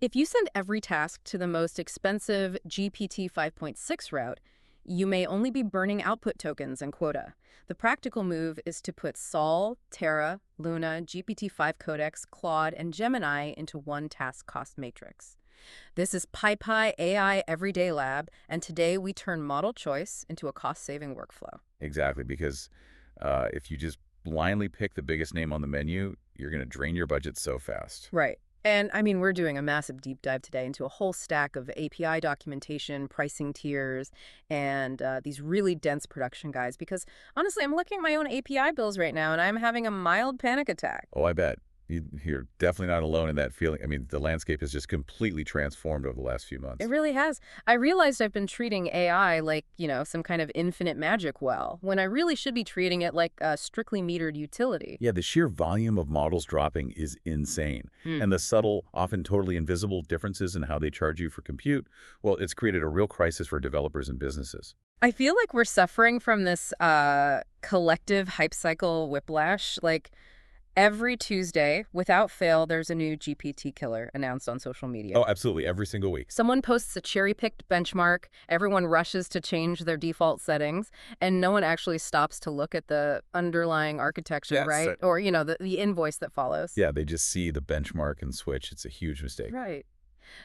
If you send every task to the most expensive GPT 5.6 route, you may only be burning output tokens and quota. The practical move is to put Sol, Terra, Luna, GPT-5 Codex, Claude, and Gemini into one task cost matrix. This is PyPy AI Everyday Lab, and today we turn model choice into a cost-saving workflow. Exactly, because if you just blindly pick the biggest name on the menu, you're going to drain your budget so fast. Right. And I mean, we're doing a massive deep dive today into a whole stack of API documentation, pricing tiers, and these really dense production guides. Because honestly, I'm looking at my own API bills right now, and I'm having a mild panic attack. Oh, I bet. You're definitely not alone in that feeling. I mean, the landscape has just completely transformed over the last few months. It really has. I realized I've been treating AI like, some kind of infinite magic well, when I really should be treating it like a strictly metered utility. Yeah, the sheer volume of models dropping is insane. Hmm. And the subtle, often totally invisible differences in how they charge you for compute, well, it's created a real crisis for developers and businesses. I feel like we're suffering from this collective hype cycle whiplash. Like, every Tuesday, without fail, there's a new GPT killer announced on social media. Oh, absolutely. Every single week. Someone posts a cherry-picked benchmark, everyone rushes to change their default settings, and no one actually stops to look at the underlying architecture, Yes. right? Or, the invoice that follows. Yeah, they just see the benchmark and switch. It's a huge mistake. Right.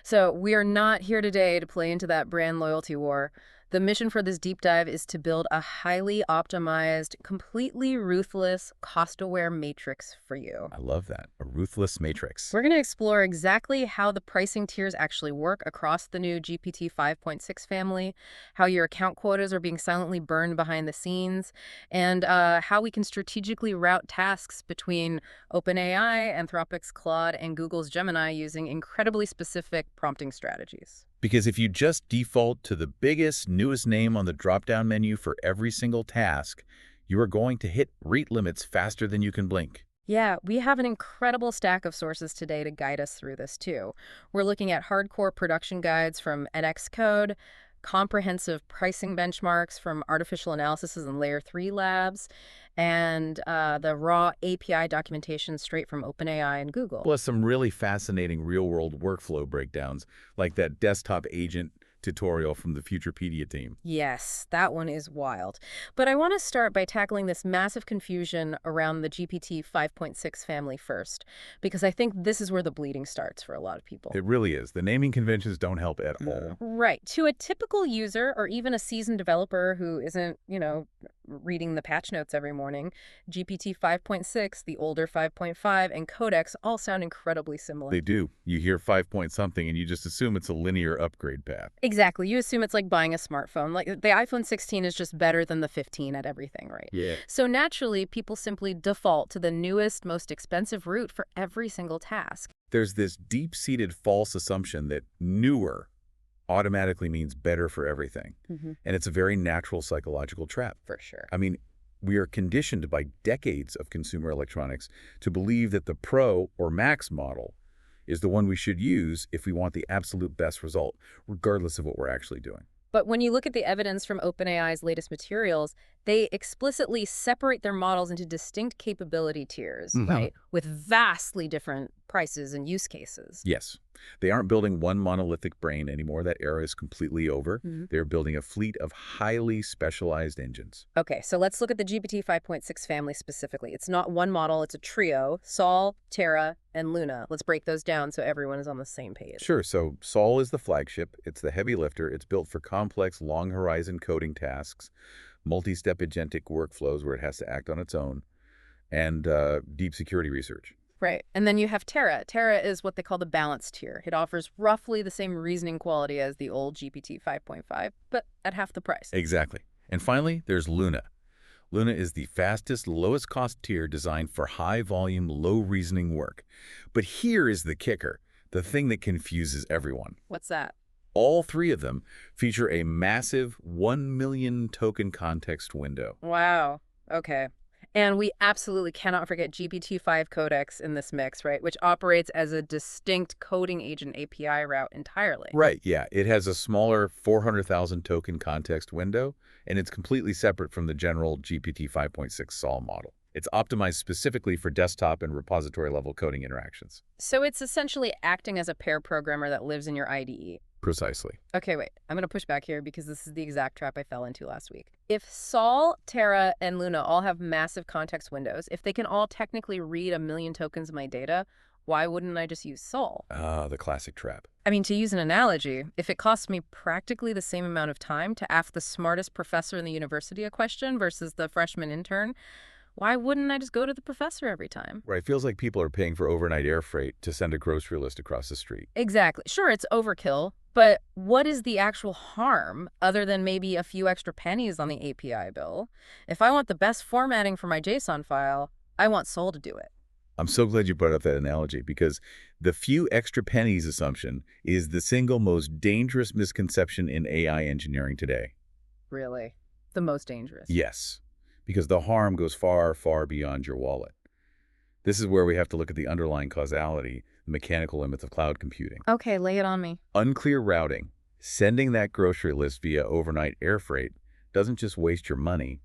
So we are not here today to play into that brand loyalty war. The mission for this deep dive is to build a highly optimized, completely ruthless, cost-aware matrix for you. I love that. A ruthless matrix. We're going to explore exactly how the pricing tiers actually work across the new GPT 5.6 family, how your account quotas are being silently burned behind the scenes, and how we can strategically route tasks between OpenAI, Anthropic's Claude, and Google's Gemini using incredibly specific prompting strategies. Because if you just default to the biggest, newest name on the drop-down menu for every single task, you are going to hit rate limits faster than you can blink. Yeah, we have an incredible stack of sources today to guide us through this, too. We're looking at hardcore production guides from NX Code, comprehensive pricing benchmarks from artificial analysis and Layer 3 labs, and the raw API documentation straight from OpenAI and Google. Plus some really fascinating real-world workflow breakdowns, like that desktop agent tutorial from the Futurepedia team. Yes, that one is wild. But I want to start by tackling this massive confusion around the GPT 5.6 family first, because I think this is where the bleeding starts for a lot of people. It really is. The naming conventions don't help at all. Right. To a typical user or even a seasoned developer who isn't, reading the patch notes every morning, GPT 5.6, the older 5.5, and Codex all sound incredibly similar. They do. You hear 5 point something and you just assume it's a linear upgrade path. Exactly. You assume it's like buying a smartphone. Like the iPhone 16 is just better than the 15 at everything, right? Yeah. So naturally, people simply default to the newest, most expensive route for every single task. There's this deep-seated false assumption that newer automatically means better for everything. Mm-hmm. And it's a very natural psychological trap. For sure. I mean, we are conditioned by decades of consumer electronics to believe that the Pro or Max model is the one we should use if we want the absolute best result, regardless of what we're actually doing. But when you look at the evidence from OpenAI's latest materials, they explicitly separate their models into distinct capability tiers, right? With vastly different prices and use cases. Yes. They aren't building one monolithic brain anymore. That era is completely over. They're building a fleet of highly specialized engines. Okay, so let's look at the GPT 5.6 family specifically. It's not one model, it's a trio: Sol, Terra, and Luna. Let's break those down so everyone is on the same page. Sure. So Sol is the flagship. It's the heavy lifter. It's built for complex, long-horizon coding tasks, multi-step agentic workflows where it has to act on its own, and deep security research. Right. And then you have Terra. Terra is what they call the balanced tier. It offers roughly the same reasoning quality as the old GPT 5.5, but at half the price. Exactly. And finally, there's Luna. Luna is the fastest, lowest cost tier designed for high volume, low reasoning work. But here is the kicker, the thing that confuses everyone. What's that? All three of them feature a massive 1 million token context window. Wow. Okay. And we absolutely cannot forget GPT-5 Codex in this mix, right? Which operates as a distinct coding agent API route entirely. Right, yeah. It has a smaller 400,000 token context window, and it's completely separate from the general GPT 5.6 Sol model. It's optimized specifically for desktop and repository-level coding interactions. So it's essentially acting as a pair programmer that lives in your IDE. Precisely. Okay, wait. I'm going to push back here because this is the exact trap I fell into last week. If Sol, Terra, and Luna all have massive context windows, if they can all technically read 1,000,000 tokens of my data, why wouldn't I just use Sol? Ah, the classic trap. I mean, to use an analogy, if it costs me practically the same amount of time to ask the smartest professor in the university a question versus the freshman intern, why wouldn't I just go to the professor every time? Right, feels like people are paying for overnight air freight to send a grocery list across the street. Exactly. Sure, it's overkill, but what is the actual harm other than maybe a few extra pennies on the API bill? If I want the best formatting for my JSON file, I want Sol to do it. I'm so glad you brought up that analogy because the few extra pennies assumption is the single most dangerous misconception in AI engineering today. Really? The most dangerous. Yes, because the harm goes far, far beyond your wallet. This is where we have to look at the underlying causality, the mechanical limits of cloud computing. Okay, lay it on me. Unclear routing, sending that grocery list via overnight air freight doesn't just waste your money,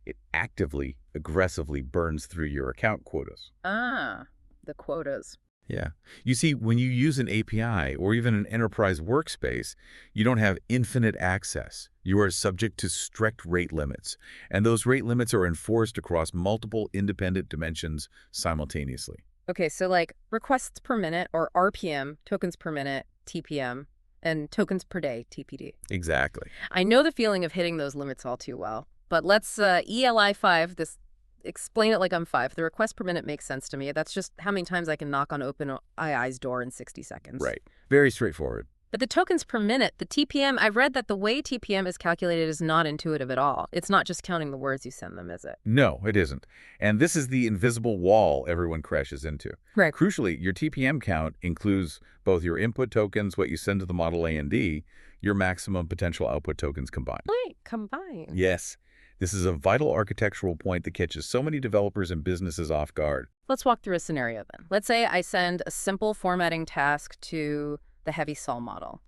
it actively, aggressively burns through your account quotas. Ah, the quotas. Yeah. You see, when you use an API or even an enterprise workspace, you don't have infinite access. You are subject to strict rate limits, and those rate limits are enforced across multiple independent dimensions simultaneously. Okay, so like requests per minute or RPM, tokens per minute, TPM, and tokens per day, TPD. Exactly. I know the feeling of hitting those limits all too well, but let's ELI 5 this. Explain it like I'm 5. The request per minute makes sense to me. That's just how many times I can knock on OpenAI's door in 60 seconds. Right. Very straightforward. But the tokens per minute, the TPM, I've read that the way TPM is calculated is not intuitive at all. It's not just counting the words you send them, is it? No, it isn't. And this is the invisible wall everyone crashes into. Right. Crucially, your TPM count includes both your input tokens, what you send to the model A and D, your maximum potential output tokens combined. Wait, combined. Yes. This is a vital architectural point that catches so many developers and businesses off guard. Let's walk through a scenario then. Let's say I send a simple formatting task to the heavy Sol model.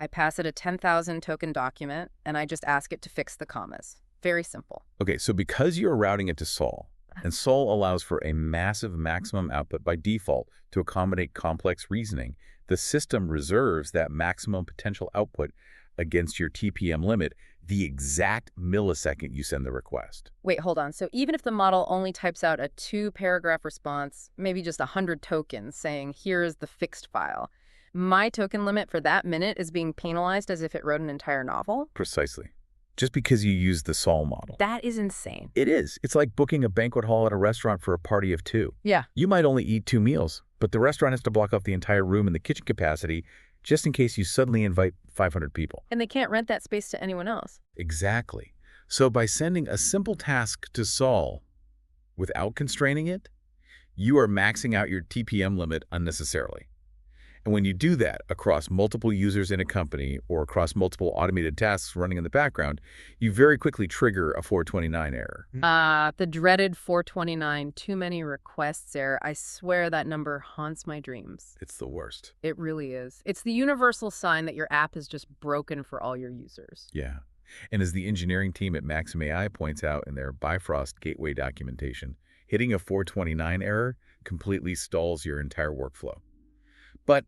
I pass it a 10,000 token document, and I just ask it to fix the commas. Very simple. Okay, so because you're routing it to Sol, and Sol allows for a massive maximum output by default to accommodate complex reasoning, the system reserves that maximum potential output against your TPM limit the exact millisecond you send the request. Wait, hold on. So even if the model only types out a 2-paragraph response, maybe just 100 tokens saying, here is the fixed file, my token limit for that minute is being penalized as if it wrote an entire novel? Precisely. Just because you use the Sol model. That is insane. It is. It's like booking a banquet hall at a restaurant for a party of 2. Yeah. You might only eat 2 meals, but the restaurant has to block off the entire room and the kitchen capacity just in case you suddenly invite 500 people. And they can't rent that space to anyone else. Exactly. So by sending a simple task to Sol without constraining it, you are maxing out your TPM limit unnecessarily. And when you do that across multiple users in a company or across multiple automated tasks running in the background, you very quickly trigger a 429 error. The dreaded 429, too many requests error. I swear that number haunts my dreams. It's the worst. It really is. It's the universal sign that your app is just broken for all your users. Yeah. And as the engineering team at Maxim AI points out in their Bifrost Gateway documentation, hitting a 429 error completely stalls your entire workflow. But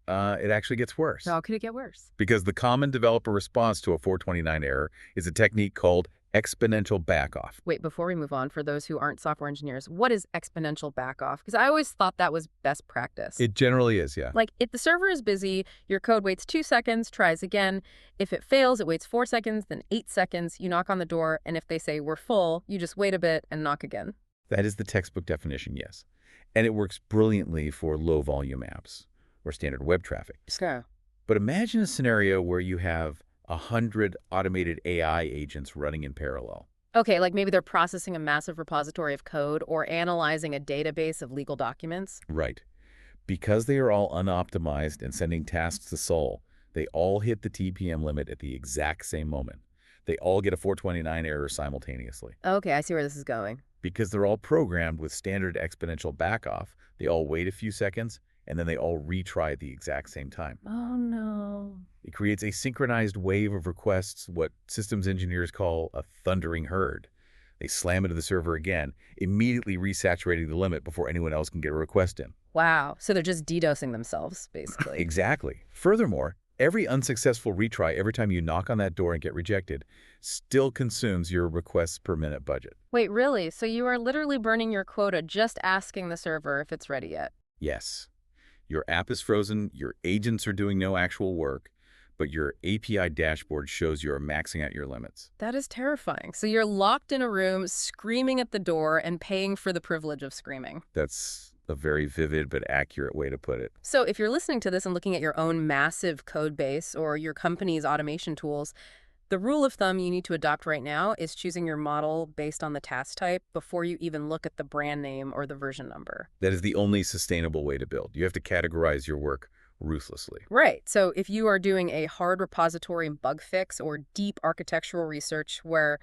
it actually gets worse. How could it get worse? Because the common developer response to a 429 error is a technique called exponential backoff. Wait, before we move on, for those who aren't software engineers, what is exponential backoff? Because I always thought that was best practice. It generally is, yeah. Like, if the server is busy, your code waits 2 seconds, tries again. If it fails, it waits 4 seconds, then 8 seconds. You knock on the door, and if they say, we're full, you just wait a bit and knock again. That is the textbook definition, yes. And it works brilliantly for low-volume apps or standard web traffic. So, But imagine a scenario where you have 100 automated AI agents running in parallel. okay, like maybe they're processing a massive repository of code or analyzing a database of legal documents. Right. Because they are all unoptimized and sending tasks to Sol, they all hit the TPM limit at the exact same moment. They all get a 429 error simultaneously. Okay, I see where this is going. Because they're all programmed with standard exponential backoff, they all wait a few seconds, and then they all retry at the exact same time. Oh, no. It creates a synchronized wave of requests, what systems engineers call a thundering herd. They slam into the server again, immediately resaturating the limit before anyone else can get a request in. Wow. So they're just DDoSing themselves, basically. Exactly. Furthermore, every unsuccessful retry every time you knock on that door and get rejected still consumes your requests per minute budget. Wait, really? So you are literally burning your quota just asking the server if it's ready yet? Yes. Your app is frozen, your agents are doing no actual work, but your API dashboard shows you are maxing out your limits. That is terrifying. So you're locked in a room, screaming at the door, and paying for the privilege of screaming. That's a very vivid but accurate way to put it. So if you're listening to this and looking at your own massive code base or your company's automation tools, the rule of thumb you need to adopt right now is choosing your model based on the task type before you even look at the brand name or the version number. That is the only sustainable way to build. You have to categorize your work ruthlessly. Right. So if you are doing a hard repository bug fix or deep architectural research where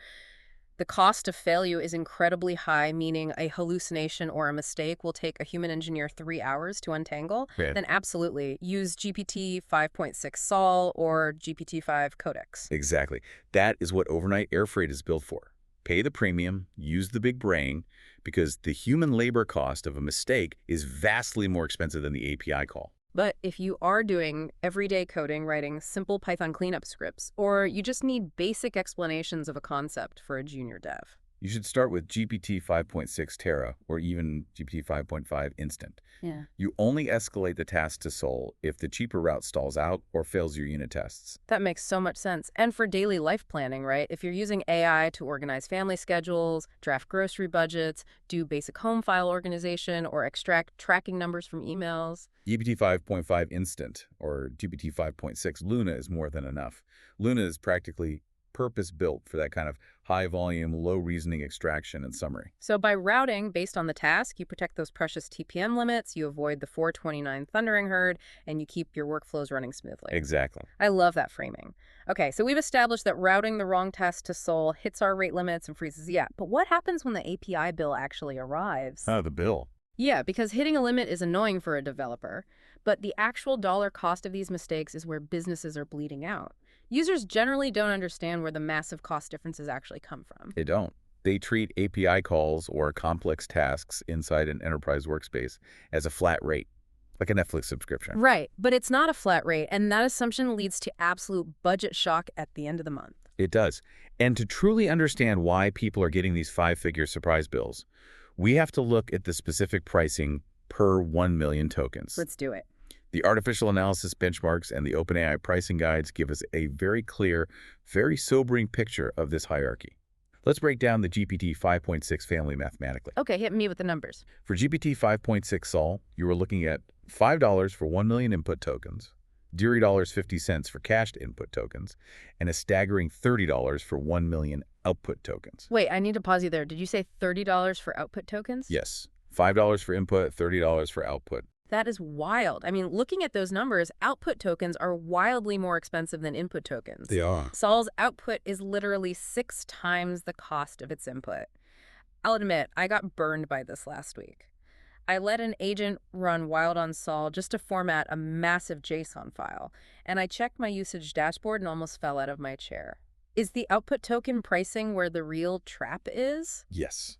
the cost of failure is incredibly high, meaning a hallucination or a mistake will take a human engineer 3 hours to untangle, Right. then absolutely use GPT 5.6 Sol or GPT-5 Codex. Exactly. That is what overnight air freight is built for. Pay the premium, use the big brain, because the human labor cost of a mistake is vastly more expensive than the API call. But if you are doing everyday coding, writing simple Python cleanup scripts, or you just need basic explanations of a concept for a junior dev. You should start with GPT 5.6 Terra or even GPT 5.5 Instant. Yeah. You only escalate the task to Sol if the cheaper route stalls out or fails your unit tests. That makes so much sense. And for daily life planning, right? If you're using AI to organize family schedules, draft grocery budgets, do basic home file organization, or extract tracking numbers from emails. GPT 5.5 Instant or GPT 5.6 Luna is more than enough. Luna is practically purpose-built for that kind of high-volume, low-reasoning extraction and summary. So by routing based on the task, you protect those precious TPM limits, you avoid the 429 thundering herd, and you keep your workflows running smoothly. Exactly. I love that framing. Okay, so we've established that routing the wrong task to Sol hits our rate limits and freezes the app. But what happens when the API bill actually arrives? Oh, the bill. Yeah, because hitting a limit is annoying for a developer, but the actual dollar cost of these mistakes is where businesses are bleeding out. Users generally don't understand where the massive cost differences actually come from. They don't. They treat API calls or complex tasks inside an enterprise workspace as a flat rate, like a Netflix subscription. Right, but it's not a flat rate, and that assumption leads to absolute budget shock at the end of the month. It does. And to truly understand why people are getting these 5-figure surprise bills, we have to look at the specific pricing per 1 million tokens. Let's do it. The artificial analysis benchmarks and the OpenAI pricing guides give us a very clear, very sobering picture of this hierarchy. Let's break down the GPT 5.6 family mathematically. Okay, hit me with the numbers. For GPT 5.6 Sol, you are looking at $5 for 1 million input tokens, $0.50 for cached input tokens, and a staggering $30 for 1 million output tokens. Wait, I need to pause you there. Did you say $30 for output tokens? Yes, $5 for input, $30 for output. That is wild. I mean, looking at those numbers, output tokens are wildly more expensive than input tokens. They are. Sol's output is literally 6 times the cost of its input. I'll admit, I got burned by this last week. I let an agent run wild on Sol just to format a massive JSON file, and I checked my usage dashboard and almost fell out of my chair. Is the output token pricing where the real trap is? Yes.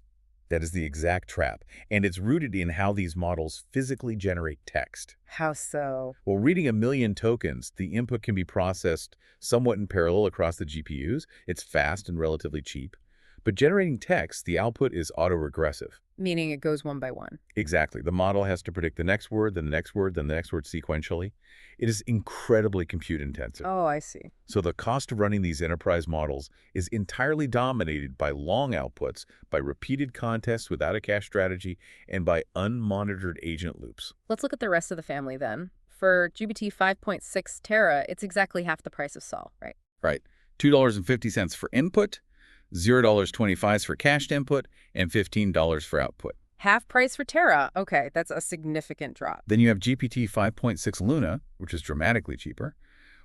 That is the exact trap, and it's rooted in how these models physically generate text. How so? While reading 1 million tokens, the input can be processed somewhat in parallel across the GPUs. It's fast and relatively cheap. But generating text, the output is autoregressive. Meaning it goes one by one. Exactly. The model has to predict the next word, then the next word, then the next word sequentially. It is incredibly compute intensive. Oh, I see. So the cost of running these enterprise models is entirely dominated by long outputs, by repeated contests without a cache strategy, and by unmonitored agent loops. Let's look at the rest of the family then. For GPT 5.6 Terra, it's exactly half the price of Sol, right? Right. $2.50 for input, $0.25 for cached input, and $15 for output. Half price for Terra. Okay, that's a significant drop. Then you have GPT 5.6 Luna, which is dramatically cheaper,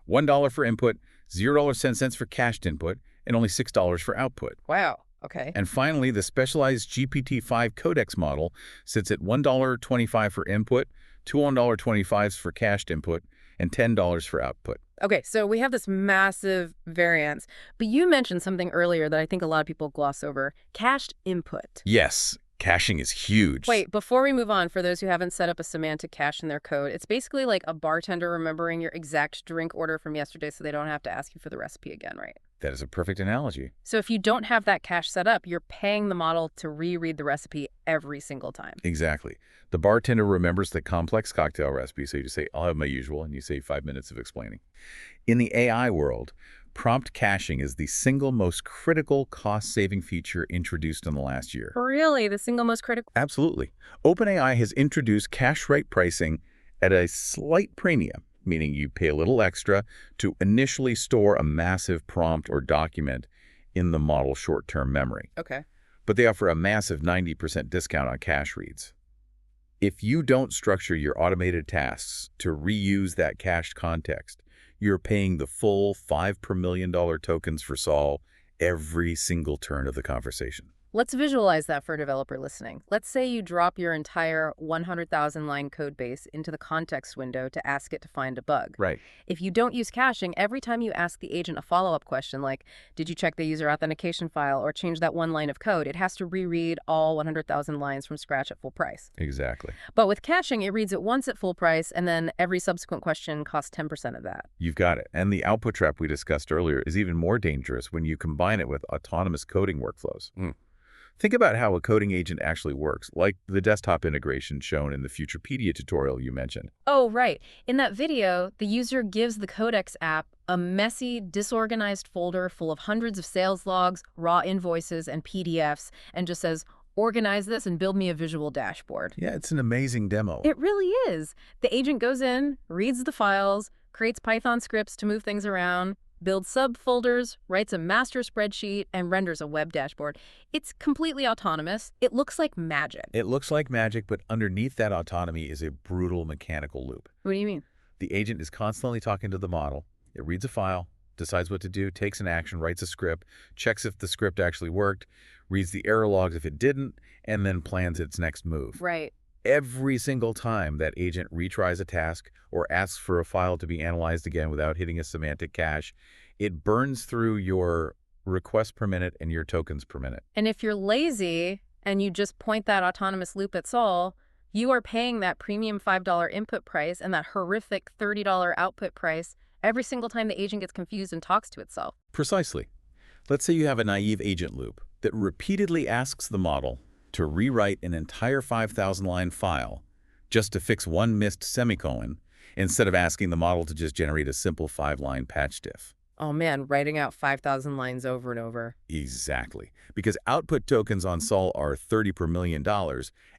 $1 for input, $0.10 for cached input, and only $6 for output. Wow. Okay. And finally, the specialized GPT-5 Codex model sits at $1.25 for input, $2.25 for cached input, and $10 for output. Okay, so we have this massive variance, but you mentioned something earlier that I think a lot of people gloss over, cached input. Yes, caching is huge. Wait, before we move on, for those who haven't set up a semantic cache in their code, it's basically like a bartender remembering your exact drink order from yesterday so they don't have to ask you for the recipe again, right? That is a perfect analogy. So if you don't have that cache set up, you're paying the model to reread the recipe every single time. Exactly. The bartender remembers the complex cocktail recipe, so you just say, I'll have my usual, and you save 5 minutes of explaining. In the AI world, prompt caching is the single most critical cost-saving feature introduced in the last year. Really? The single most critical? Absolutely. OpenAI has introduced cache rate pricing at a slight premium, meaning you pay a little extra to initially store a massive prompt or document in the model's short-term memory. Okay. But they offer a massive 90% discount on cache reads. If you don't structure your automated tasks to reuse that cached context, you're paying the full $5 per million tokens for Sol every single turn of the conversation. Let's visualize that for a developer listening. Let's say you drop your entire 100,000-line code base into the context window to ask it to find a bug. Right. If you don't use caching, every time you ask the agent a follow-up question like, did you check the user authentication file or change that one line of code, it has to reread all 100,000 lines from scratch at full price. Exactly. But with caching, it reads it once at full price, and then every subsequent question costs 10% of that. You've got it. And the output trap we discussed earlier is even more dangerous when you combine it with autonomous coding workflows. Think about how a coding agent actually works, like the desktop integration shown in the Futurepedia tutorial you mentioned. Oh, right. In that video, the user gives the Codex app a messy, disorganized folder full of hundreds of sales logs, raw invoices, and PDFs, and just says, organize this and build me a visual dashboard. Yeah, it's an amazing demo. It really is. The agent goes in, reads the files, creates Python scripts to move things around, builds subfolders, writes a master spreadsheet, and renders a web dashboard. It's completely autonomous. It looks like magic. It looks like magic, but underneath that autonomy is a brutal mechanical loop. What do you mean? The agent is constantly talking to the model. It reads a file, decides what to do, takes an action, writes a script, checks if the script actually worked, reads the error logs if it didn't, and then plans its next move. Right. Every single time that agent retries a task or asks for a file to be analyzed again without hitting a semantic cache, it burns through your requests per minute and your tokens per minute. And if you're lazy and you just point that autonomous loop at Sol, you are paying that premium $5 input price and that horrific $30 output price every single time the agent gets confused and talks to itself. Precisely. Let's say you have a naive agent loop that repeatedly asks the model to rewrite an entire 5,000-line file just to fix one missed semicolon instead of asking the model to just generate a simple 5-line patch diff. Oh man, writing out 5,000 lines over and over. Exactly. Because output tokens on Sol are $30 per million,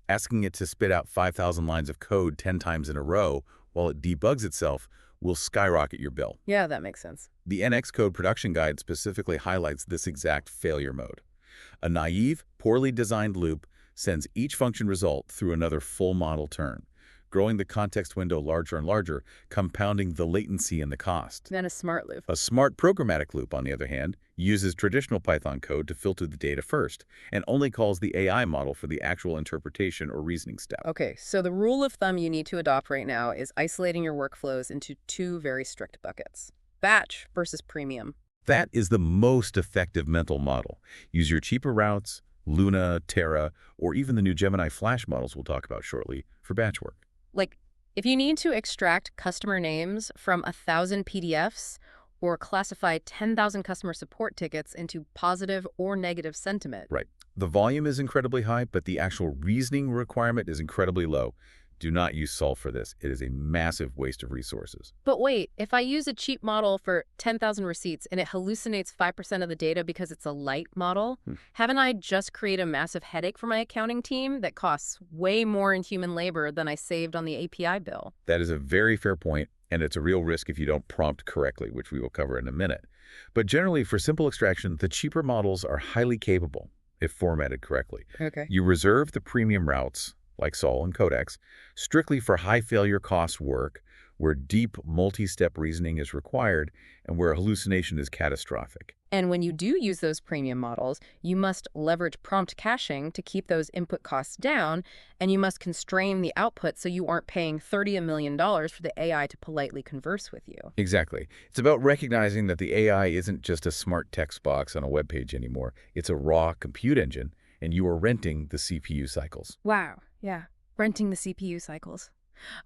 asking it to spit out 5,000 lines of code 10 times in a row while it debugs itself will skyrocket your bill. Yeah, that makes sense. The NX Code production guide specifically highlights this exact failure mode. A naive, poorly designed loop sends each function result through another full model turn, growing the context window larger and larger, compounding the latency and the cost. Then a smart loop. A smart programmatic loop, on the other hand, uses traditional Python code to filter the data first, and only calls the AI model for the actual interpretation or reasoning step. Okay, so the rule of thumb you need to adopt right now is isolating your workflows into two very strict buckets: batch versus premium. That is the most effective mental model. Use your cheaper routes, Luna, Terra, or even the new Gemini Flash models we'll talk about shortly for batch work. Like, if you need to extract customer names from 1,000 PDFs or classify 10,000 customer support tickets into positive or negative sentiment. Right. The volume is incredibly high, but the actual reasoning requirement is incredibly low. Do not use Sol for this. It is a massive waste of resources. But wait, if I use a cheap model for 10,000 receipts and it hallucinates 5% of the data because it's a light model, haven't I just created a massive headache for my accounting team that costs way more in human labor than I saved on the API bill? That is a very fair point, and it's a real risk if you don't prompt correctly, which we will cover in a minute. But generally, for simple extraction, the cheaper models are highly capable if formatted correctly. Okay. You reserve the premium routes, like Sol and Codex, strictly for high failure cost work where deep multi-step reasoning is required and where hallucination is catastrophic. And when you do use those premium models, you must leverage prompt caching to keep those input costs down, and you must constrain the output so you aren't paying $30 million for the AI to politely converse with you. Exactly. It's about recognizing that the AI isn't just a smart text box on a web page anymore. It's a raw compute engine, and you are renting the CPU cycles. Wow, yeah, renting the CPU cycles.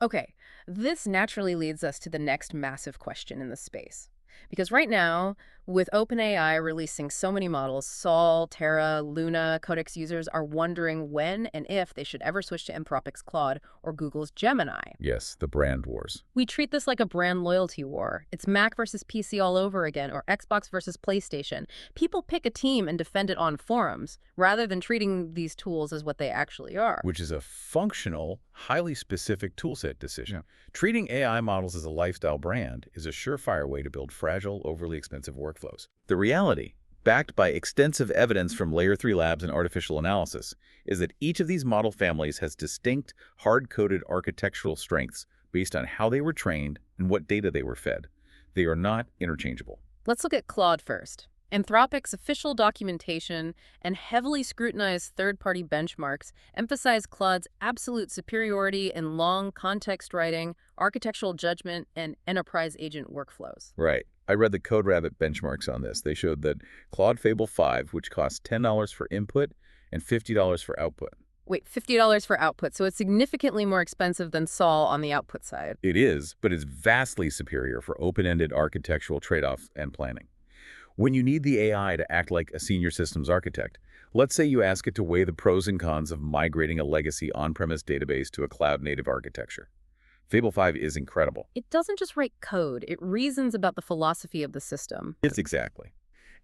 Okay, this naturally leads us to the next massive question in the space. Because right now, with OpenAI releasing so many models, Sol, Terra, Luna, Codex users are wondering when and if they should ever switch to Anthropic's Claude or Google's Gemini. Yes, the brand wars. We treat this like a brand loyalty war. It's Mac versus PC all over again, or Xbox versus PlayStation. People pick a team and defend it on forums, rather than treating these tools as what they actually are. Which is a functional, highly specific toolset decision. Yeah. Treating AI models as a lifestyle brand is a surefire way to build fragile, overly expensive workflows. The reality, backed by extensive evidence from Layer 3 labs and artificial analysis, is that each of these model families has distinct, hard-coded architectural strengths based on how they were trained and what data they were fed. They are not interchangeable. Let's look at Claude first. Anthropic's official documentation and heavily scrutinized third-party benchmarks emphasize Claude's absolute superiority in long context writing, architectural judgment, and enterprise agent workflows. Right. I read the CodeRabbit benchmarks on this. They showed that Claude Fable 5, which costs $10 for input and $50 for output. Wait, $50 for output, so it's significantly more expensive than Sol on the output side. It is, but it's vastly superior for open-ended architectural trade-offs and planning. When you need the AI to act like a senior systems architect, let's say you ask it to weigh the pros and cons of migrating a legacy on-premise database to a cloud-native architecture. Fable 5 is incredible. It doesn't just write code, it reasons about the philosophy of the system. It's exactly.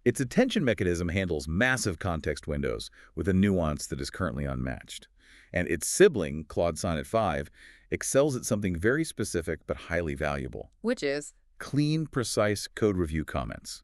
Its attention mechanism handles massive context windows with a nuance that is currently unmatched. And its sibling, Claude Sonnet 5, excels at something very specific but highly valuable. Which is? Clean, precise code review comments.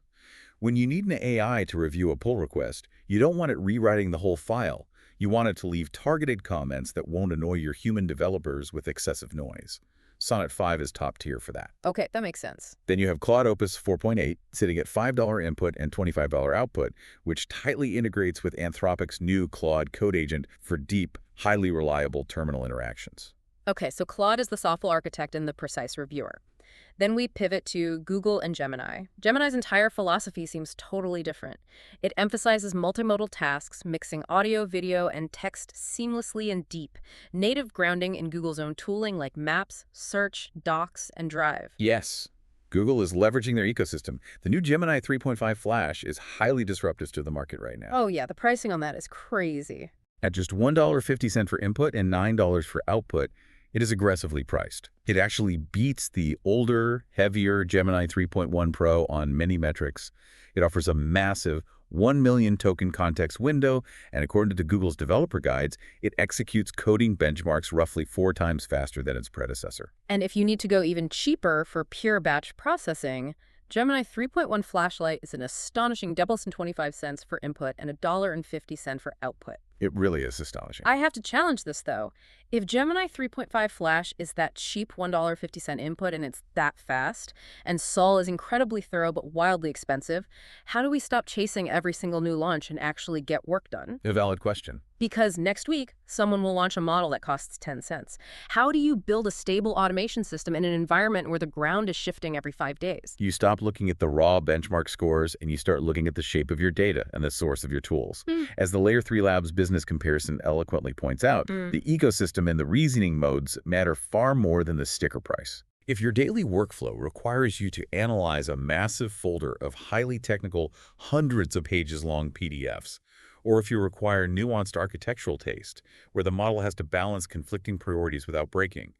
When you need an AI to review a pull request, you don't want it rewriting the whole file. You want it to leave targeted comments that won't annoy your human developers with excessive noise. Sonnet 5 is top tier for that. Okay, that makes sense. Then you have Claude Opus 4.8, sitting at $5 input and $25 output, which tightly integrates with Anthropic's new Claude code agent for deep, highly reliable terminal interactions. Okay, so Claude is the thoughtful architect and the precise reviewer. Then we pivot to Google and Gemini. Gemini's entire philosophy seems totally different. It emphasizes multimodal tasks, mixing audio, video, and text seamlessly and deep, native grounding in Google's own tooling like Maps, Search, Docs, and Drive. Yes. Google is leveraging their ecosystem. The new Gemini 3.5 Flash is highly disruptive to the market right now. Oh yeah, the pricing on that is crazy. At just $1.50 for input and $9 for output, it is aggressively priced. It actually beats the older, heavier Gemini 3.1 Pro on many metrics. It offers a massive 1 million token context window, and according to Google's developer guides, it executes coding benchmarks roughly 4 times faster than its predecessor. And if you need to go even cheaper for pure batch processing, Gemini 3.1 Flashlight is an astonishing $2.25 for input and $1.50 for output. It really is astonishing. I have to challenge this, though. If Gemini 3.5 Flash is that cheap $1.50 input and it's that fast, and Sol is incredibly thorough but wildly expensive, how do we stop chasing every single new launch and actually get work done? A valid question. Because next week, someone will launch a model that costs 10 cents. How do you build a stable automation system in an environment where the ground is shifting every 5 days? You stop looking at the raw benchmark scores and you start looking at the shape of your data and the source of your tools. As the Layer 3 Labs business comparison eloquently points out, the ecosystem and the reasoning modes matter far more than the sticker price. If your daily workflow requires you to analyze a massive folder of highly technical, hundreds of pages long PDFs, or if you require nuanced architectural taste, where the model has to balance conflicting priorities without breaking,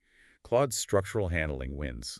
Claude's structural handling wins.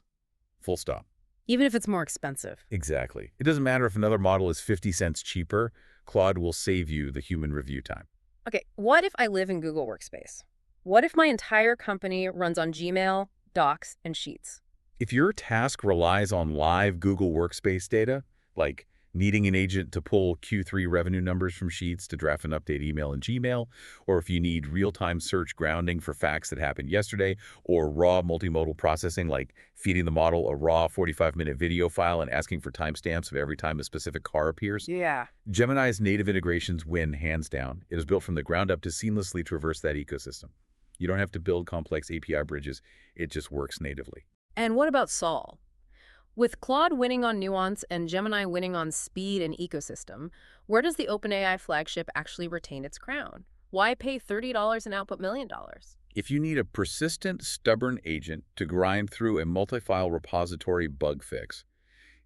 Full stop. Even if it's more expensive. Exactly. It doesn't matter if another model is 50 cents cheaper, Claude will save you the human review time. Okay, what if I live in Google Workspace? What if my entire company runs on Gmail, Docs, and Sheets? If your task relies on live Google Workspace data, like Needing an agent to pull Q3 revenue numbers from sheets to draft an update email in Gmail, or if you need real-time search grounding for facts that happened yesterday, or raw multimodal processing like feeding the model a raw 45-minute video file and asking for timestamps of every time a specific car appears. Yeah. Gemini's native integrations win hands down. It is built from the ground up to seamlessly traverse that ecosystem. You don't have to build complex API bridges. It just works natively. And what about Sol? With Claude winning on nuance and Gemini winning on speed and ecosystem, where does the OpenAI flagship actually retain its crown? Why pay $30 and output $1 million? If you need a persistent, stubborn agent to grind through a multi-file repository bug fix,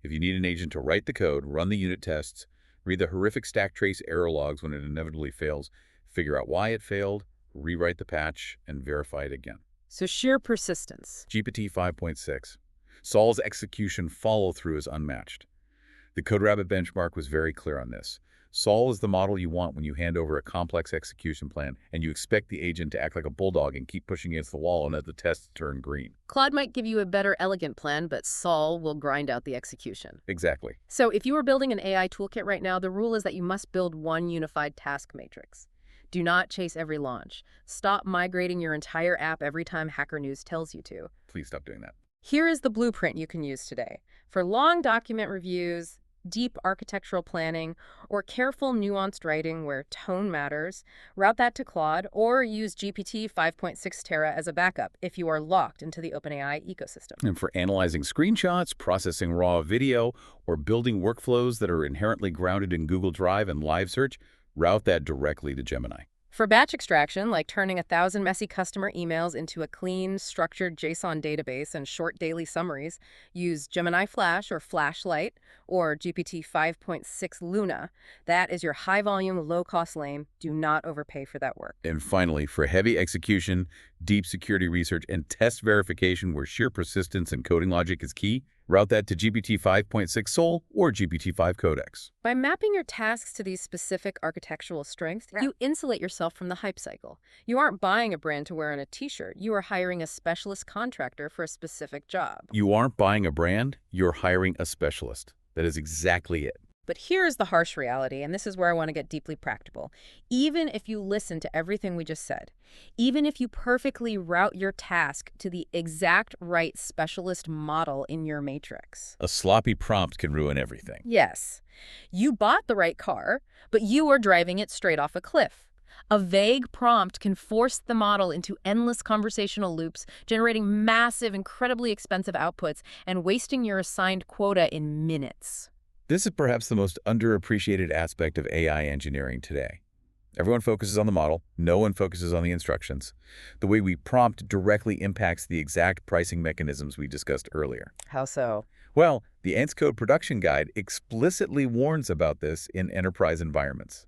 if you need an agent to write the code, run the unit tests, read the horrific stack trace error logs when it inevitably fails, figure out why it failed, rewrite the patch, and verify it again. So sheer persistence. GPT-5.6. Sol's execution follow-through is unmatched. The CodeRabbit benchmark was very clear on this. Sol is the model you want when you hand over a complex execution plan and you expect the agent to act like a bulldog and keep pushing against the wall and let the tests turn green. Claude might give you a better, elegant plan, but Sol will grind out the execution. Exactly. So if you are building an AI toolkit right now, the rule is that you must build one unified task matrix. Do not chase every launch. Stop migrating your entire app every time Hacker News tells you to. Please stop doing that. Here is the blueprint you can use today. For long document reviews, deep architectural planning, or careful, nuanced writing where tone matters, route that to Claude or use GPT 5.6 Terra as a backup if you are locked into the OpenAI ecosystem. And for analyzing screenshots, processing raw video, or building workflows that are inherently grounded in Google Drive and Live Search, route that directly to Gemini. For batch extraction, like turning 1,000 messy customer emails into a clean, structured JSON database and short daily summaries, use Gemini Flash or Flashlight or GPT 5.6 Luna. That is your high-volume, low-cost lane. Do not overpay for that work. And finally, for heavy execution, deep security research, and test verification where sheer persistence and coding logic is key, route that to GPT 5.6 Sol or GPT-5 Codex. By mapping your tasks to these specific architectural strengths, you insulate yourself from the hype cycle. You aren't buying a brand to wear on a t-shirt. You are hiring a specialist contractor for a specific job. You aren't buying a brand, you're hiring a specialist. That is exactly it. But here's the harsh reality, and this is where I want to get deeply practical. Even if you listen to everything we just said, even if you perfectly route your task to the exact right specialist model in your matrix. A sloppy prompt can ruin everything. Yes. You bought the right car, but you are driving it straight off a cliff. A vague prompt can force the model into endless conversational loops, generating massive, incredibly expensive outputs and wasting your assigned quota in minutes. This is perhaps the most underappreciated aspect of AI engineering today. Everyone focuses on the model. No one focuses on the instructions. The way we prompt directly impacts the exact pricing mechanisms we discussed earlier. How so? Well, the Ants Code Production Guide explicitly warns about this in enterprise environments.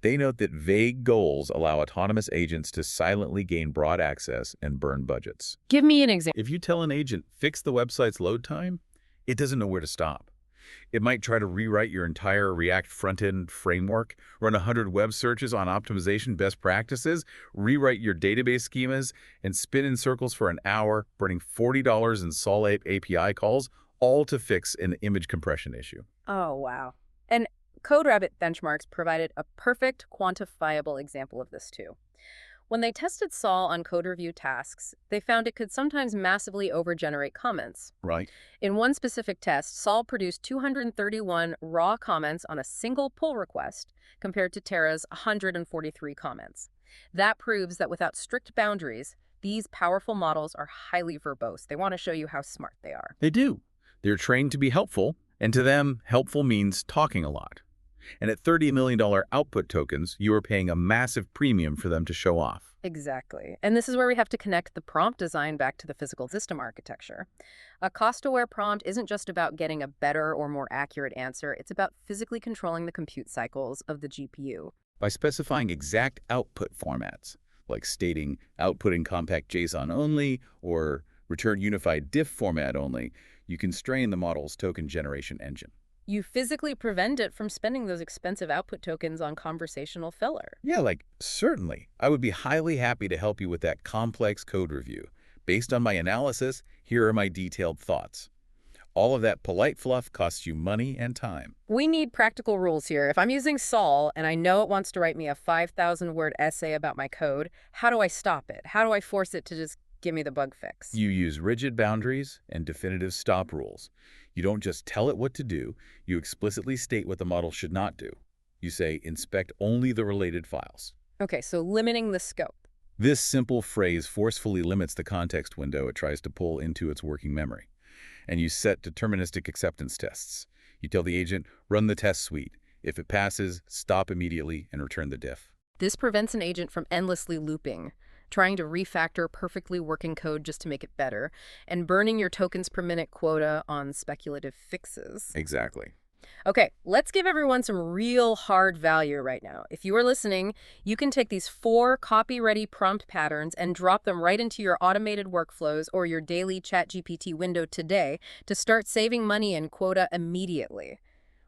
They note that vague goals allow autonomous agents to silently gain broad access and burn budgets. Give me an example. If you tell an agent, fix the website's load time, it doesn't know where to stop. It might try to rewrite your entire React front-end framework, run 100 web searches on optimization best practices, rewrite your database schemas, and spin in circles for an hour, burning $40 in Sol API calls, all to fix an image compression issue. Oh, wow. And CodeRabbit benchmarks provided a perfect quantifiable example of this too. When they tested Sol on code review tasks, they found it could sometimes massively overgenerate comments. Right. In one specific test, Sol produced 231 raw comments on a single pull request compared to Terra's 143 comments. That proves that without strict boundaries, these powerful models are highly verbose. They want to show you how smart they are. They do. They're trained to be helpful, and to them, helpful means talking a lot. And at $30 million output tokens, you are paying a massive premium for them to show off. Exactly. And this is where we have to connect the prompt design back to the physical system architecture. A cost-aware prompt isn't just about getting a better or more accurate answer. It's about physically controlling the compute cycles of the GPU. By specifying exact output formats, like stating output in compact JSON only or return unified diff format only, you constrain the model's token generation engine. You physically prevent it from spending those expensive output tokens on conversational filler. Yeah, certainly. I would be highly happy to help you with that complex code review. Based on my analysis, here are my detailed thoughts. All of that polite fluff costs you money and time. We need practical rules here. If I'm using Sol and I know it wants to write me a 5,000-word essay about my code, how do I stop it? How do I force it to just give me the bug fix? You use rigid boundaries and definitive stop rules. You don't just tell it what to do, you explicitly state what the model should not do. You say, inspect only the related files. Okay, so limiting the scope. This simple phrase forcefully limits the context window it tries to pull into its working memory. And you set deterministic acceptance tests. You tell the agent, run the test suite. If it passes, stop immediately and return the diff. This prevents an agent from endlessly looping, trying to refactor perfectly working code just to make it better, and burning your tokens per minute quota on speculative fixes. Exactly. Okay, let's give everyone some real hard value right now. If you are listening, you can take these 4 copy-ready prompt patterns and drop them right into your automated workflows or your daily ChatGPT window today to start saving money and quota immediately.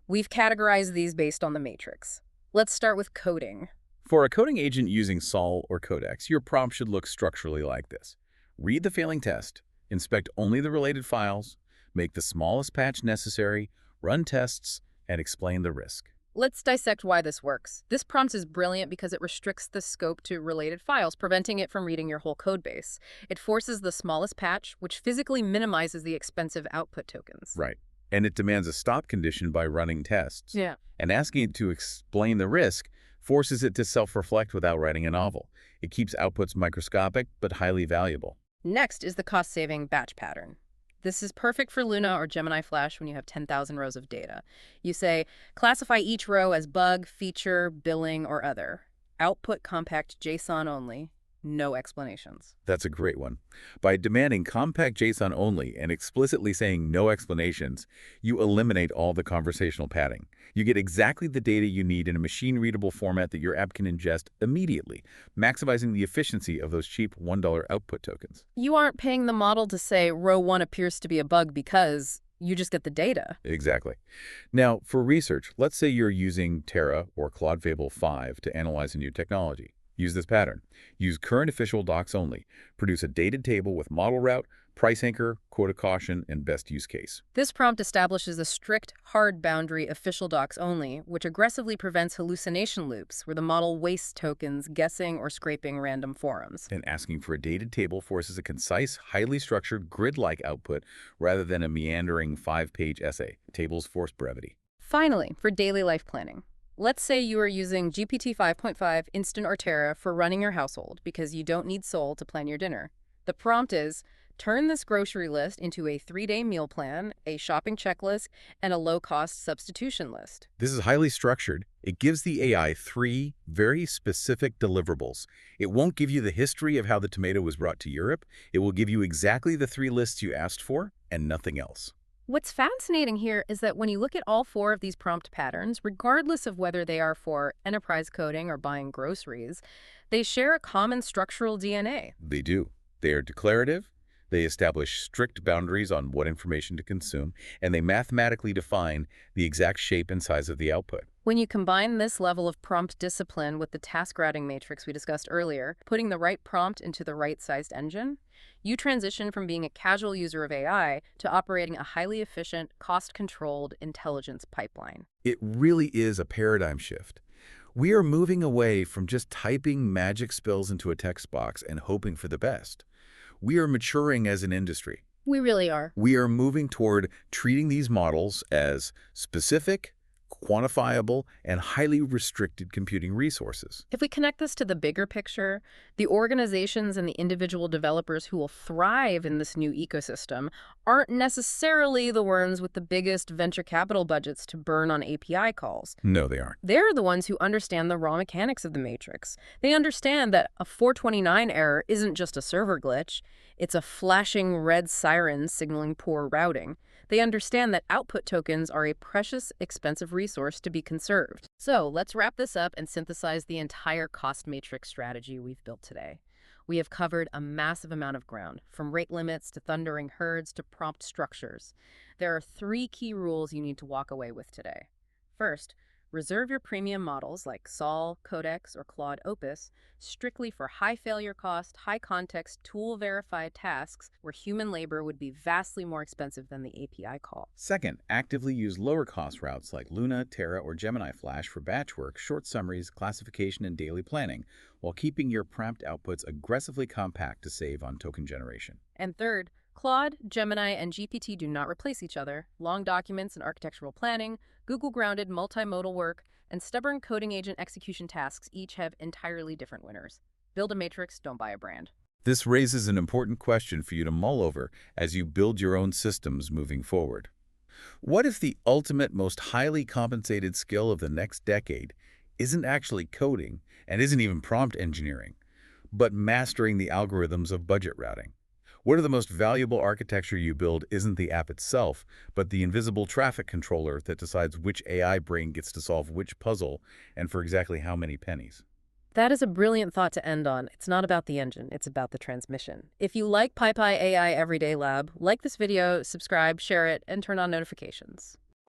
We've categorized these based on the matrix. Let's start with coding. For a coding agent using Sol or Codex, your prompt should look structurally like this. Read the failing test, inspect only the related files, make the smallest patch necessary, run tests, and explain the risk. Let's dissect why this works. This prompt is brilliant because it restricts the scope to related files, preventing it from reading your whole code base. It forces the smallest patch, which physically minimizes the expensive output tokens. Right. And it demands a stop condition by running tests. Yeah. And asking it to explain the risk forces it to self-reflect without writing a novel. It keeps outputs microscopic but highly valuable. Next is the cost-saving batch pattern. This is perfect for Luna or Gemini Flash when you have 10,000 rows of data. You say, classify each row as bug, feature, billing, or other. Output compact JSON only. No explanations. That's a great one. By demanding compact JSON only and explicitly saying no explanations, you eliminate all the conversational padding. You get exactly the data you need in a machine-readable format that your app can ingest immediately, maximizing the efficiency of those cheap $1 output tokens. You aren't paying the model to say row 1 appears to be a bug because you just get the data. Exactly. Now, for research, let's say you're using Terra or Claude 5 to analyze a new technology. Use this pattern. Use current official docs only. Produce a dated table with model route, price anchor, quota caution, and best use case. This prompt establishes a strict, hard boundary official docs only, which aggressively prevents hallucination loops where the model wastes tokens guessing or scraping random forums. And asking for a dated table forces a concise, highly structured, grid-like output rather than a meandering 5-page essay. Tables force brevity. Finally, for daily life planning. Let's say you are using GPT-5.5 Instant or Terra for running your household because you don't need Sol to plan your dinner. The prompt is, turn this grocery list into a 3-day meal plan, a shopping checklist, and a low-cost substitution list. This is highly structured. It gives the AI 3 very specific deliverables. It won't give you the history of how the tomato was brought to Europe. It will give you exactly the 3 lists you asked for and nothing else. What's fascinating here is that when you look at all 4 of these prompt patterns, regardless of whether they are for enterprise coding or buying groceries, they share a common structural DNA. They do. They are declarative, they establish strict boundaries on what information to consume, and they mathematically define the exact shape and size of the output. When you combine this level of prompt discipline with the task routing matrix we discussed earlier, putting the right prompt into the right-sized engine, you transition from being a casual user of AI to operating a highly efficient, cost-controlled intelligence pipeline. It really is a paradigm shift. We are moving away from just typing magic spells into a text box and hoping for the best. We are maturing as an industry. We really are. We are moving toward treating these models as specific, quantifiable, and highly restricted computing resources. If we connect this to the bigger picture, the organizations and the individual developers who will thrive in this new ecosystem aren't necessarily the ones with the biggest venture capital budgets to burn on API calls. No, they aren't. They're the ones who understand the raw mechanics of the matrix. They understand that a 429 error isn't just a server glitch. It's a flashing red siren signaling poor routing. They understand that output tokens are a precious, expensive resource to be conserved. So let's wrap this up and synthesize the entire cost matrix strategy we've built today. We have covered a massive amount of ground, from rate limits to thundering herds to prompt structures. There are 3 key rules you need to walk away with today. First, Reserve your premium models like Sol, Codex, or Claude Opus strictly for high failure cost, high context, tool verified tasks where human labor would be vastly more expensive than the API call. Second, actively use lower-cost routes like Luna, Terra, or Gemini Flash for batch work, short summaries, classification, and daily planning, while keeping your prompt outputs aggressively compact to save on token generation. And third, Claude, Gemini, and GPT do not replace each other. Long documents and architectural planning, Google-grounded multimodal work, and stubborn coding agent execution tasks each have entirely different winners. Build a matrix, don't buy a brand. This raises an important question for you to mull over as you build your own systems moving forward. What if the ultimate, most highly compensated skill of the next decade isn't actually coding and isn't even prompt engineering, but mastering the algorithms of budget routing? What if the most valuable architecture you build isn't the app itself, but the invisible traffic controller that decides which AI brain gets to solve which puzzle and for exactly how many pennies? That is a brilliant thought to end on. It's not about the engine, it's about the transmission. If you like PyPy AI Everyday Lab, like this video, subscribe, share it, and turn on notifications.